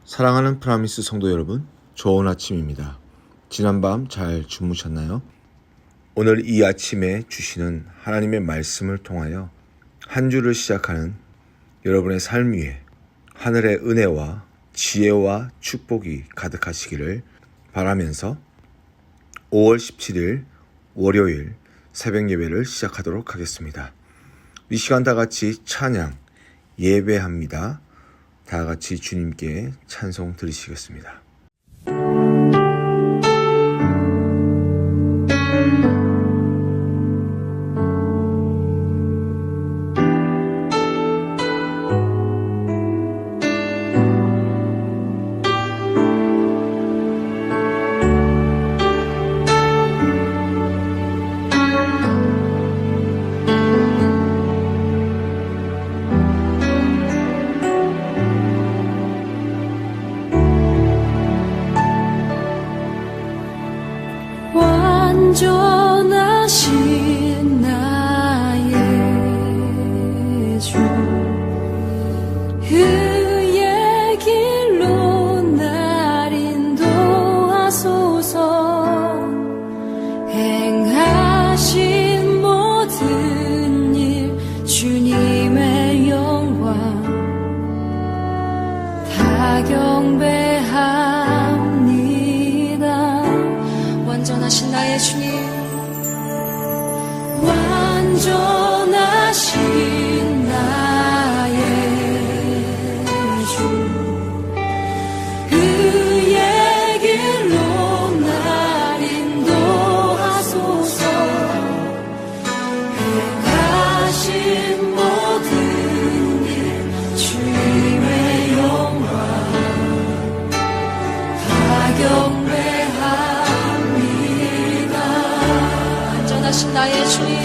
사랑하는 프라미스 성도 여러분, 좋은 아침입니다. 지난밤 잘 주무셨나요? 오늘 이 아침에 주시는 하나님의 말씀을 통하여 한 주를 시작하는 여러분의 삶 위에 하늘의 은혜와 지혜와 축복이 가득하시기를 바라면서 5월 17일 월요일 새벽 예배를 시작하도록 하겠습니다. 이 시간 다 같이 찬양 예배합니다. 다 같이 주님께 찬송 드리시겠습니다. 완전하신 나의 주 그의 길로 날 인도하소서. 행하신 모든 일 주님의 영광 다 경배합니다. 완전하신 나의 주님, 완전하신 나의 주 그의 길로 날 인도하소서. 행하신 모든 일 주님의 영광 다 경배합니다. 완전하신 나의 주님,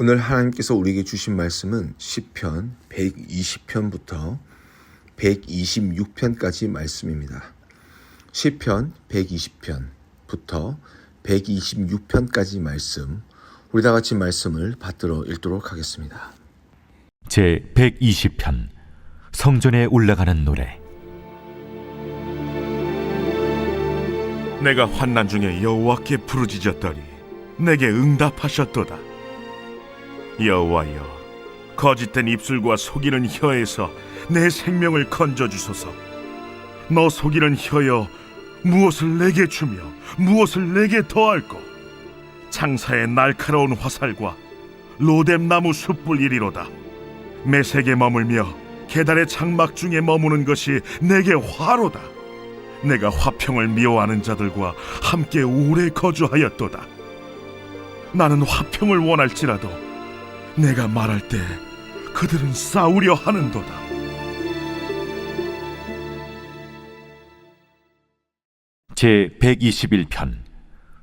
오늘 하나님께서 우리에게 주신 말씀은 시편 120편부터 126편까지 말씀입니다. 시편 120편부터 126편까지 말씀, 우리 다 같이 말씀을 받들어 읽도록 하겠습니다. 제 120편 성전에 올라가는 노래. 내가 환난 중에 여호와께 부르짖었더니 내게 응답하셨도다. 여호와여, 거짓된 입술과 속이는 혀에서 내 생명을 건져주소서. 너 속이는 혀여, 무엇을 내게 주며 무엇을 내게 더할꼬? 창사의 날카로운 화살과 로뎀나무 숯불이리로다. 메색에 머물며 계달의 장막 중에 머무는 것이 내게 화로다. 내가 화평을 미워하는 자들과 함께 오래 거주하였도다. 나는 화평을 원할지라도 내가 말할 때 그들은 싸우려 하는도다. 제 121편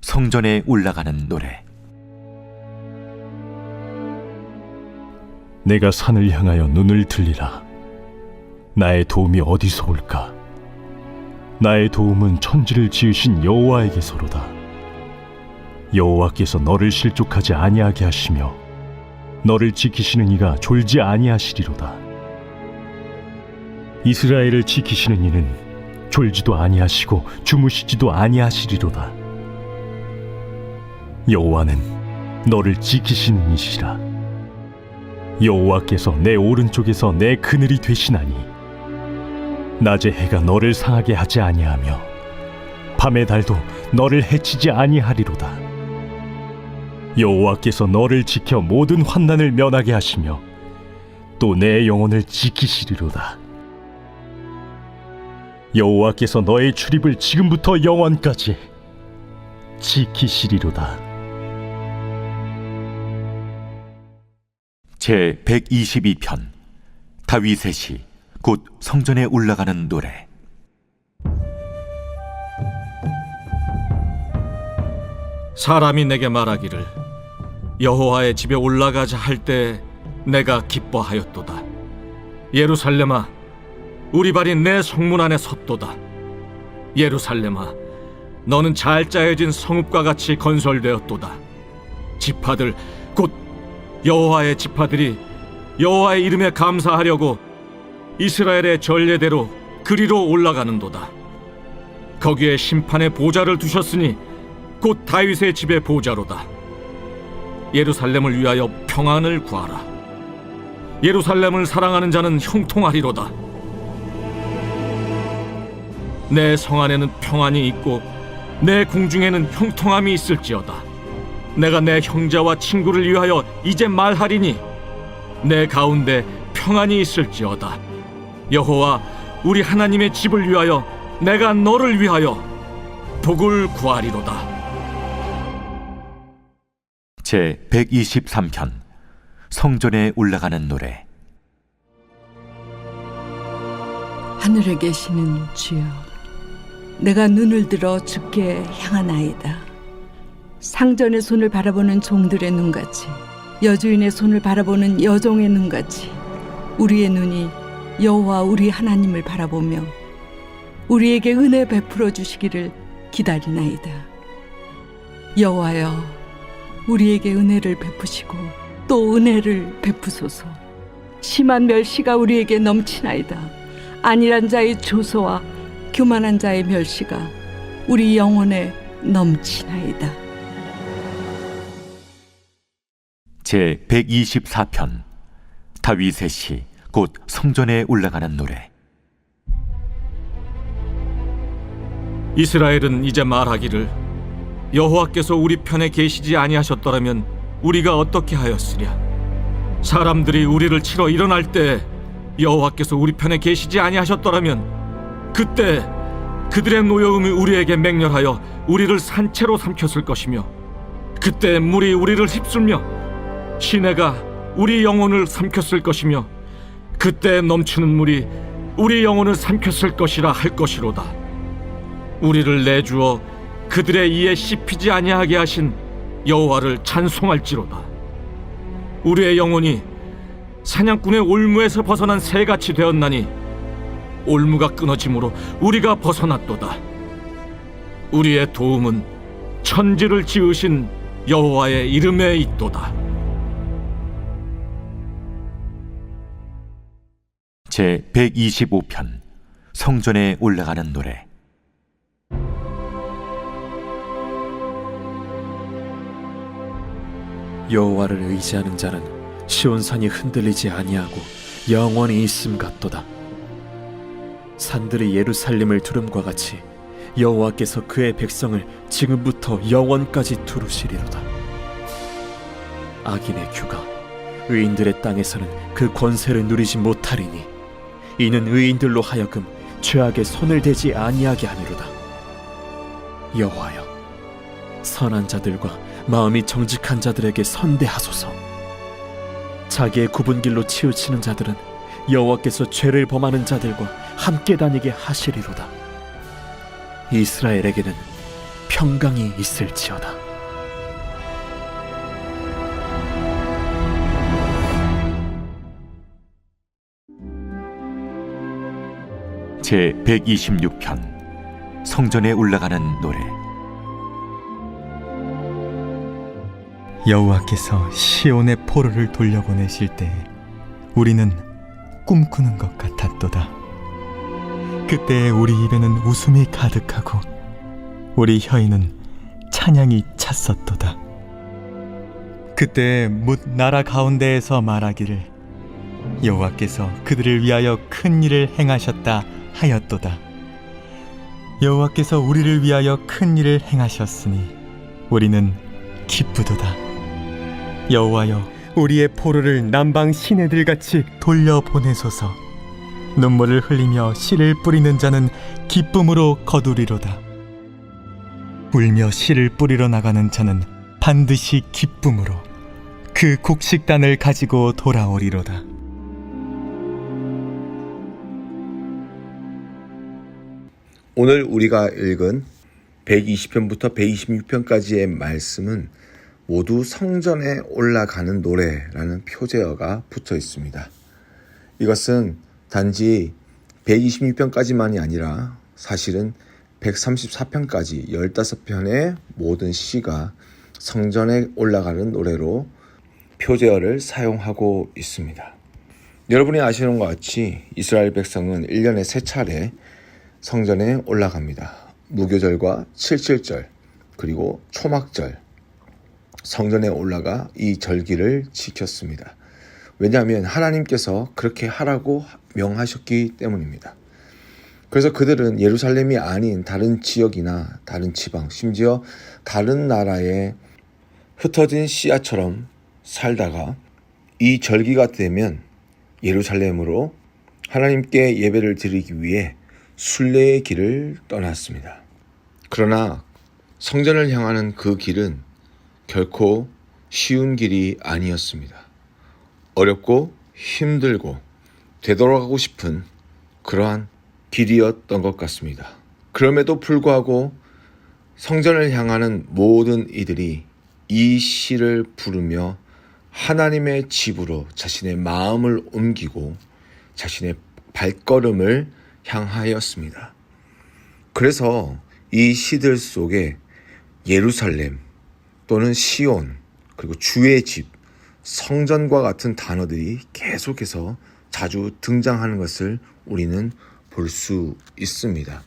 성전에 올라가는 노래. 내가 산을 향하여 눈을 들리라. 나의 도움이 어디서 올까? 나의 도움은 천지를 지으신 여호와에게서로다. 여호와께서 너를 실족하지 아니하게 하시며 너를 지키시는 이가 졸지 아니하시리로다. 이스라엘을 지키시는 이는 졸지도 아니하시고 주무시지도 아니하시리로다. 여호와는 너를 지키시는 이시라. 여호와께서 내 오른쪽에서 내 그늘이 되시나니 낮의 해가 너를 상하게 하지 아니하며 밤의 달도 너를 해치지 아니하리로다. 여호와께서 너를 지켜 모든 환난을 면하게 하시며 또 내 영혼을 지키시리로다. 여호와께서 너의 출입을 지금부터 영원까지 지키시리로다. 제 122편 다윗의 시 곧 성전에 올라가는 노래. 사람이 내게 말하기를 여호와의 집에 올라가자 할 때 내가 기뻐하였도다. 예루살렘아, 우리 발이 내 성문 안에 섰도다. 예루살렘아, 너는 잘 짜여진 성읍과 같이 건설되었도다. 지파들 곧 여호와의 지파들이 여호와의 이름에 감사하려고 이스라엘의 전례대로 그리로 올라가는도다. 거기에 심판의 보좌를 두셨으니 곧 다윗의 집의 보좌로다. 예루살렘을 위하여 평안을 구하라. 예루살렘을 사랑하는 자는 형통하리로다. 내 성 안에는 평안이 있고 내 궁중에는 형통함이 있을지어다. 내가 내 형제와 친구를 위하여 이제 말하리니 내 가운데 평안이 있을지어다. 여호와 우리 하나님의 집을 위하여 내가 너를 위하여 복을 구하리로다. 제 123편 성전에 올라가는 노래. 하늘에 계시는 주여, 내가 눈을 들어 주께 향하나이다. 상전의 손을 바라보는 종들의 눈같이, 여주인의 손을 바라보는 여종의 눈같이 우리의 눈이 여호와 우리 하나님을 바라보며 우리에게 은혜 베풀어 주시기를 기다리나이다. 여호와여, 우리에게 은혜를 베푸시고 또 은혜를 베푸소서. 심한 멸시가 우리에게 넘치나이다. 안일한 자의 조소와 교만한 자의 멸시가 우리 영혼에 넘치나이다. 제 124편 다윗의 시 곧 성전에 올라가는 노래. 이스라엘은 이제 말하기를 여호와께서 우리 편에 계시지 아니하셨더라면 우리가 어떻게 하였으랴. 사람들이 우리를 치러 일어날 때 여호와께서 우리 편에 계시지 아니하셨더라면 그때 그들의 노여움이 우리에게 맹렬하여 우리를 산채로 삼켰을 것이며 그때 물이 우리를 휩쓸며 시내가 우리 영혼을 삼켰을 것이며 그때 넘치는 물이 우리 영혼을 삼켰을 것이라 할 것이로다. 우리를 내주어 그들의 이에 씹히지 아니하게 하신 여호와를 찬송할지로다. 우리의 영혼이 사냥꾼의 올무에서 벗어난 새같이 되었나니 올무가 끊어짐으로 우리가 벗어났도다. 우리의 도움은 천지를 지으신 여호와의 이름에 있도다. 제 125편 성전에 올라가는 노래. 여호와를 의지하는 자는 시온산이 흔들리지 아니하고 영원히 있음 같도다. 산들이 예루살렘을 두름과 같이 여호와께서 그의 백성을 지금부터 영원까지 두루시리로다. 악인의 규가 의인들의 땅에서는 그 권세를 누리지 못하리니 이는 의인들로 하여금 죄악에 손을 대지 아니하게 함이로다. 여호와여, 선한 자들과 마음이 정직한 자들에게 선대하소서. 자기의 굽은 길로 치우치는 자들은 여호와께서 죄를 범하는 자들과 함께 다니게 하시리로다. 이스라엘에게는 평강이 있을지어다. 제 126편 성전에 올라가는 노래. 여호와께서 시온의 포로를 돌려보내실 때 우리는 꿈꾸는 것 같았도다. 그때 우리 입에는 웃음이 가득하고 우리 혀에는 찬양이 찼었도다. 그때 뭇 나라 가운데에서 말하기를 여호와께서 그들을 위하여 큰 일을 행하셨다 하였도다. 여호와께서 우리를 위하여 큰 일을 행하셨으니 우리는 기쁘도다. 여호와여, 우리의 포로를 남방 시내들같이 돌려보내소서. 눈물을 흘리며 씨를 뿌리는 자는 기쁨으로 거두리로다. 울며 씨를 뿌리러 나가는 자는 반드시 기쁨으로 그 곡식단을 가지고 돌아오리로다. 오늘 우리가 읽은 120편부터 126편까지의 말씀은 모두 성전에 올라가는 노래라는 표제어가 붙어 있습니다. 이것은 단지 126편까지만이 아니라 사실은 134편까지 15편의 모든 시가 성전에 올라가는 노래로 표제어를 사용하고 있습니다. 여러분이 아시는 것 같이 이스라엘 백성은 1년에 3차례 성전에 올라갑니다. 무교절과 77절 그리고 초막절 성전에 올라가 이 절기를 지켰습니다. 왜냐하면 하나님께서 그렇게 하라고 명하셨기 때문입니다. 그래서 그들은 예루살렘이 아닌 다른 지역이나 다른 지방, 심지어 다른 나라에 흩어진 씨앗처럼 살다가 이 절기가 되면 예루살렘으로 하나님께 예배를 드리기 위해 순례의 길을 떠났습니다. 그러나 성전을 향하는 그 길은 결코 쉬운 길이 아니었습니다. 어렵고 힘들고 되돌아가고 싶은 그러한 길이었던 것 같습니다. 그럼에도 불구하고 성전을 향하는 모든 이들이 이 시를 부르며 하나님의 집으로 자신의 마음을 옮기고 자신의 발걸음을 향하였습니다. 그래서 이 시들 속에 예루살렘 또는 시온 그리고 주의 집, 성전과 같은 단어들이 계속해서 자주 등장하는 것을 우리는 볼 수 있습니다.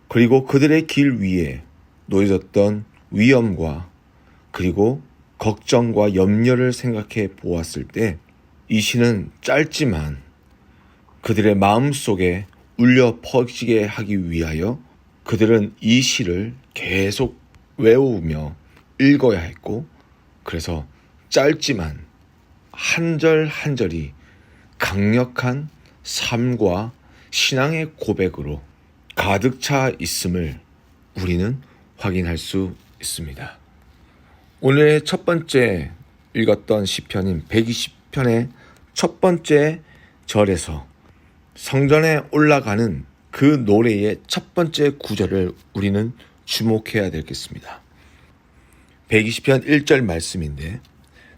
그리고 그들의 길 위에 놓여졌던 위험과 그리고 걱정과 염려를 생각해 보았을 때 이 시는 짧지만 그들의 마음속에 울려 퍼지게 하기 위하여 그들은 이 시를 계속 외우며 읽어야 했고, 그래서 짧지만 한 절 한 절이 강력한 삶과 신앙의 고백으로 가득 차 있음을 우리는 확인할 수 있습니다. 오늘의 첫 번째 읽었던 시편인 120편의 첫 번째 절에서 성전에 올라가는 그 노래의 첫 번째 구절을 우리는 주목해야 되겠습니다. 120편 1절 말씀인데,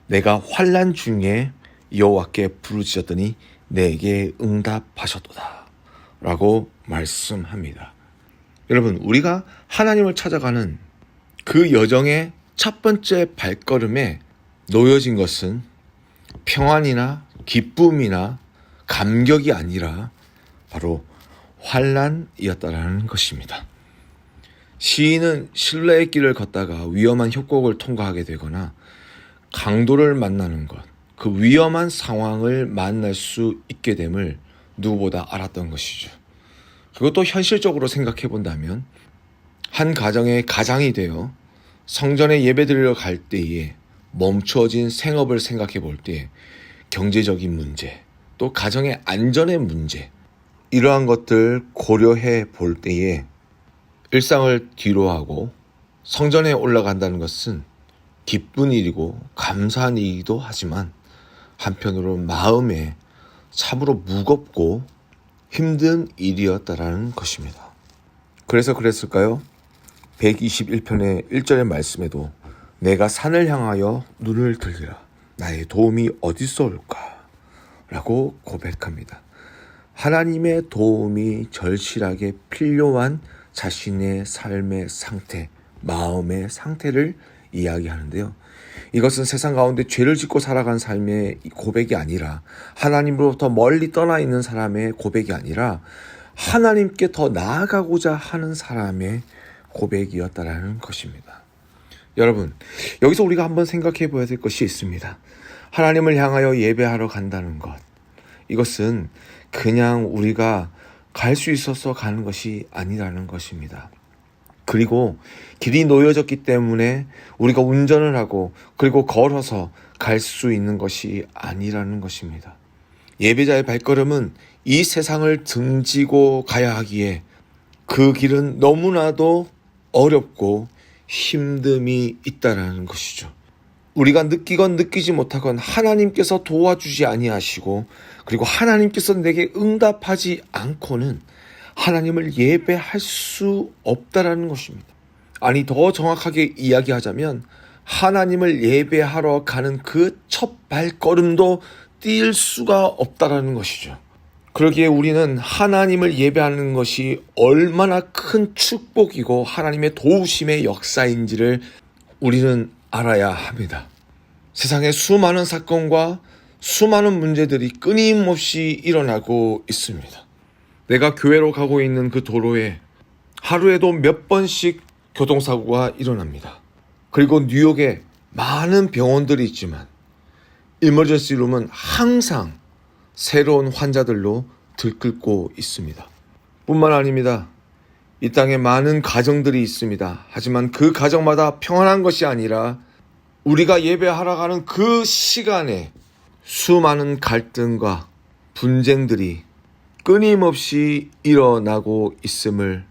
내가 환난 중에 여호와께 부르짖었더니 내게 응답하셨도다 라고 말씀합니다. 여러분, 우리가 하나님을 찾아가는 그 여정의 첫 번째 발걸음에 놓여진 것은 평안이나 기쁨이나 감격이 아니라 바로 환난이었다라는 것입니다. 시인은 신뢰의 길을 걷다가 위험한 협곡을 통과하게 되거나 강도를 만나는 것, 그 위험한 상황을 만날 수 있게 됨을 누구보다 알았던 것이죠. 그것도 현실적으로 생각해 본다면 한 가정의 가장이 되어 성전에 예배드리러 갈 때에 멈추어진 생업을 생각해 볼 때 경제적인 문제, 또 가정의 안전의 문제, 이러한 것들 고려해 볼 때에 일상을 뒤로하고 성전에 올라간다는 것은 기쁜 일이고 감사한 일이기도 하지만 한편으로 마음에 참으로 무겁고 힘든 일이었다라는 것입니다. 그래서 그랬을까요? 121편의 1절의 말씀에도 내가 산을 향하여 눈을 들리라 나의 도움이 어디서 올까? 라고 고백합니다. 하나님의 도움이 절실하게 필요한 자신의 삶의 상태, 마음의 상태를 이야기하는데요. 이것은 세상 가운데 죄를 짓고 살아간 삶의 고백이 아니라 하나님으로부터 멀리 떠나 있는 사람의 고백이 아니라 하나님께 더 나아가고자 하는 사람의 고백이었다라는 것입니다. 여러분, 여기서 우리가 한번 생각해 봐야 될 것이 있습니다. 하나님을 향하여 예배하러 간다는 것, 이것은 그냥 우리가 갈 수 있어서 가는 것이 아니라는 것입니다. 그리고 길이 놓여졌기 때문에 우리가 운전을 하고 그리고 걸어서 갈 수 있는 것이 아니라는 것입니다. 예배자의 발걸음은 이 세상을 등지고 가야 하기에 그 길은 너무나도 어렵고 힘듦이 있다라는 것이죠. 우리가 느끼건 느끼지 못하건 하나님께서 도와주지 아니하시고 그리고 하나님께서 내게 응답하지 않고는 하나님을 예배할 수 없다라는 것입니다. 아니, 더 정확하게 이야기하자면 하나님을 예배하러 가는 그 첫 발걸음도 뛸 수가 없다라는 것이죠. 그러기에 우리는 하나님을 예배하는 것이 얼마나 큰 축복이고 하나님의 도우심의 역사인지를 우리는 알아야 합니다. 세상에 수많은 사건과 수많은 문제들이 끊임없이 일어나고 있습니다. 내가 교회로 가고 있는 그 도로에 하루에도 몇 번씩 교통사고가 일어납니다. 그리고 뉴욕에 많은 병원들이 있지만 이머전시 룸은 항상 새로운 환자들로 들끓고 있습니다. 뿐만 아닙니다. 이 땅에 많은 가정들이 있습니다. 하지만 그 가정마다 평안한 것이 아니라 우리가 예배하러 가는 그 시간에 수많은 갈등과 분쟁들이 끊임없이 일어나고 있음을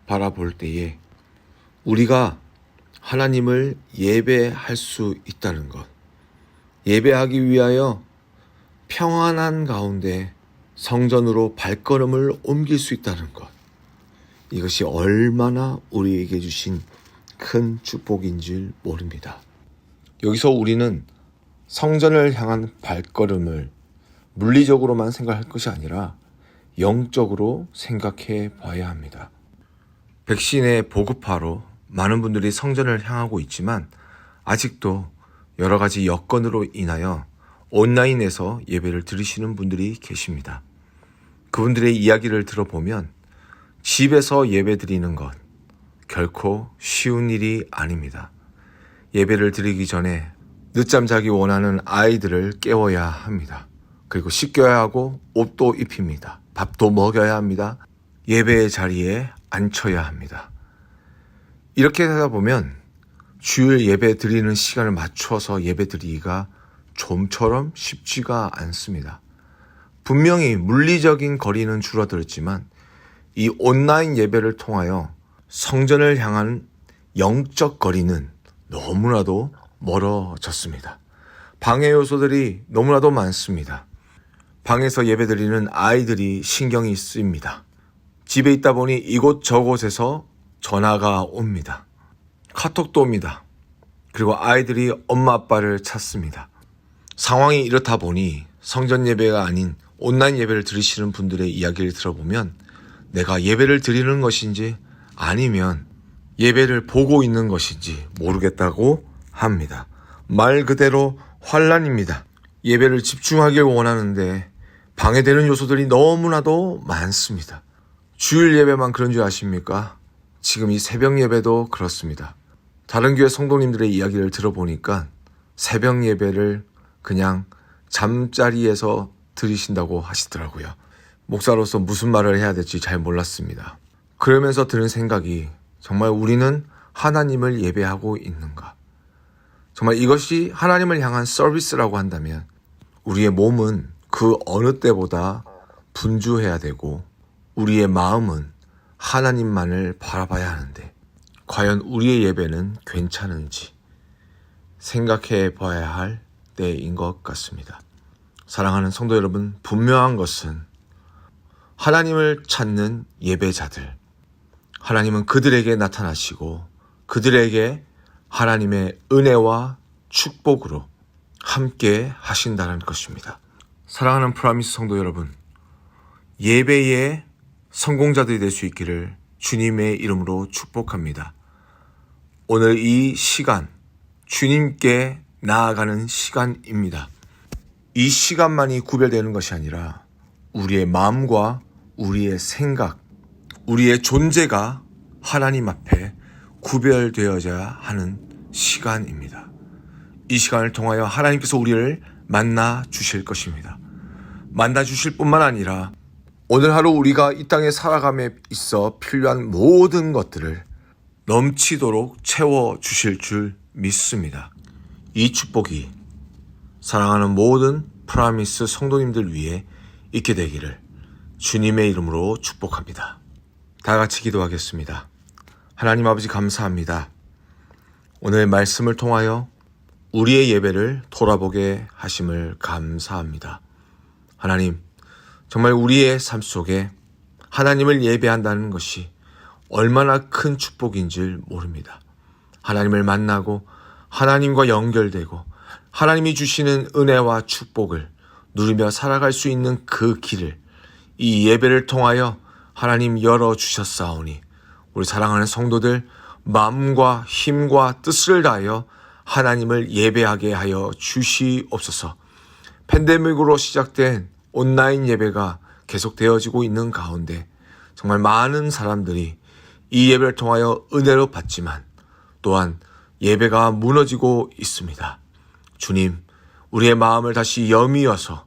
바라볼 때에 우리가 하나님을 예배할 수 있다는 것, 예배하기 위하여 평안한 가운데 성전으로 발걸음을 옮길 수 있다는 것, 이것이 얼마나 우리에게 주신 큰 축복인 줄 모릅니다. 여기서 우리는 성전을 향한 발걸음을 물리적으로만 생각할 것이 아니라 영적으로 생각해 봐야 합니다. 백신의 보급화로 많은 분들이 성전을 향하고 있지만 아직도 여러 가지 여건으로 인하여 온라인에서 예배를 드리시는 분들이 계십니다. 그분들의 이야기를 들어보면 집에서 예배 드리는 것 결코 쉬운 일이 아닙니다. 예배를 드리기 전에 늦잠 자기 원하는 아이들을 깨워야 합니다. 그리고 씻겨야 하고 옷도 입힙니다. 밥도 먹여야 합니다. 예배의 자리에 앉혀야 합니다. 이렇게 하다 보면 주일 예배 드리는 시간을 맞춰서 예배 드리기가 좀처럼 쉽지가 않습니다. 분명히 물리적인 거리는 줄어들었지만 이 온라인 예배를 통하여 성전을 향한 영적 거리는 너무나도 멀어졌습니다. 방해 요소들이 너무나도 많습니다. 방에서 예배드리는 아이들이 신경이 쓰입니다. 집에 있다 보니 이곳저곳에서 전화가 옵니다. 카톡도 옵니다. 그리고 아이들이 엄마 아빠를 찾습니다. 상황이 이렇다 보니 성전 예배가 아닌 온라인 예배를 드리시는 분들의 이야기를 들어보면 내가 예배를 드리는 것인지 아니면 예배를 보고 있는 것인지 모르겠다고 합니다. 말 그대로 환란입니다. 예배를 집중하길 원하는데 방해되는 요소들이 너무나도 많습니다. 주일 예배만 그런 줄 아십니까? 지금 이 새벽 예배도 그렇습니다. 다른 교회 성도님들의 이야기를 들어보니까 새벽 예배를 그냥 잠자리에서 드리신다고 하시더라고요. 목사로서 무슨 말을 해야 될지 잘 몰랐습니다. 그러면서 드는 생각이 정말 우리는 하나님을 예배하고 있는가? 정말 이것이 하나님을 향한 서비스라고 한다면 우리의 몸은 그 어느 때보다 분주해야 되고 우리의 마음은 하나님만을 바라봐야 하는데 과연 우리의 예배는 괜찮은지 생각해 봐야 할 때인 것 같습니다. 사랑하는 성도 여러분, 분명한 것은 하나님을 찾는 예배자들, 하나님은 그들에게 나타나시고 그들에게 하나님의 은혜와 축복으로 함께 하신다는 것입니다. 사랑하는 프라미스 성도 여러분, 예배의 성공자들이 될 수 있기를 주님의 이름으로 축복합니다. 오늘 이 시간, 주님께 나아가는 시간입니다. 이 시간만이 구별되는 것이 아니라 우리의 마음과 우리의 생각, 우리의 존재가 하나님 앞에 구별되어져야 하는 시간입니다. 이 시간을 통하여 하나님께서 우리를 만나 주실 것입니다. 만나 주실 뿐만 아니라 오늘 하루 우리가 이 땅에 살아감에 있어 필요한 모든 것들을 넘치도록 채워 주실 줄 믿습니다. 이 축복이 사랑하는 모든 프라미스 성도님들 위해 있게 되기를 주님의 이름으로 축복합니다. 다 같이 기도하겠습니다. 하나님 아버지 감사합니다. 오늘 말씀을 통하여 우리의 예배를 돌아보게 하심을 감사합니다. 하나님, 정말 우리의 삶 속에 하나님을 예배한다는 것이 얼마나 큰 축복인 줄 모릅니다. 하나님을 만나고 하나님과 연결되고 하나님이 주시는 은혜와 축복을 누리며 살아갈 수 있는 그 길을 이 예배를 통하여 하나님 열어주셨사오니 우리 사랑하는 성도들 마음과 힘과 뜻을 다하여 하나님을 예배하게 하여 주시옵소서. 팬데믹으로 시작된 온라인 예배가 계속되어지고 있는 가운데 정말 많은 사람들이 이 예배를 통하여 은혜로 받지만 또한 예배가 무너지고 있습니다. 주님, 우리의 마음을 다시 여미어서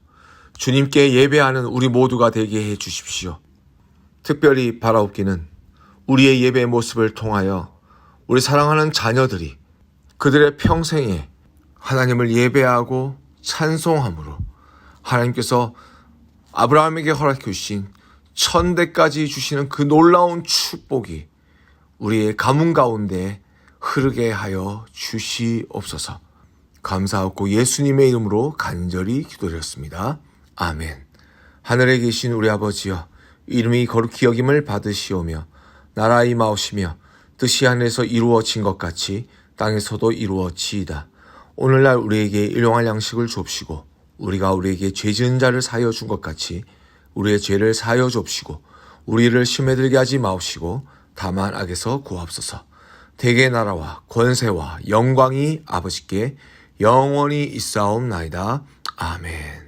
주님께 예배하는 우리 모두가 되게 해 주십시오. 특별히 바라옵기는 우리의 예배의 모습을 통하여 우리 사랑하는 자녀들이 그들의 평생에 하나님을 예배하고 찬송함으로 하나님께서 아브라함에게 허락해 주신 1000대까지 주시는 그 놀라운 축복이 우리의 가문 가운데 흐르게 하여 주시옵소서. 감사하고 예수님의 이름으로 간절히 기도드렸습니다. 아멘. 하늘에 계신 우리 아버지여, 이름이 거룩히 여김을 받으시오며 나라 임하오시며 뜻이 하늘에서 이루어진 것 같이 땅에서도 이루어지이다. 오늘날 우리에게 일용할 양식을 줍시고 우리가 우리에게 죄 지은 자를 사하여 준 것 같이 우리의 죄를 사하여 줍시고 우리를 시험에 들게 하지 마옵시고 다만 악에서 구하옵소서. 대개 나라와 권세와 영광이 아버지께 영원히 있사옵나이다. 아멘.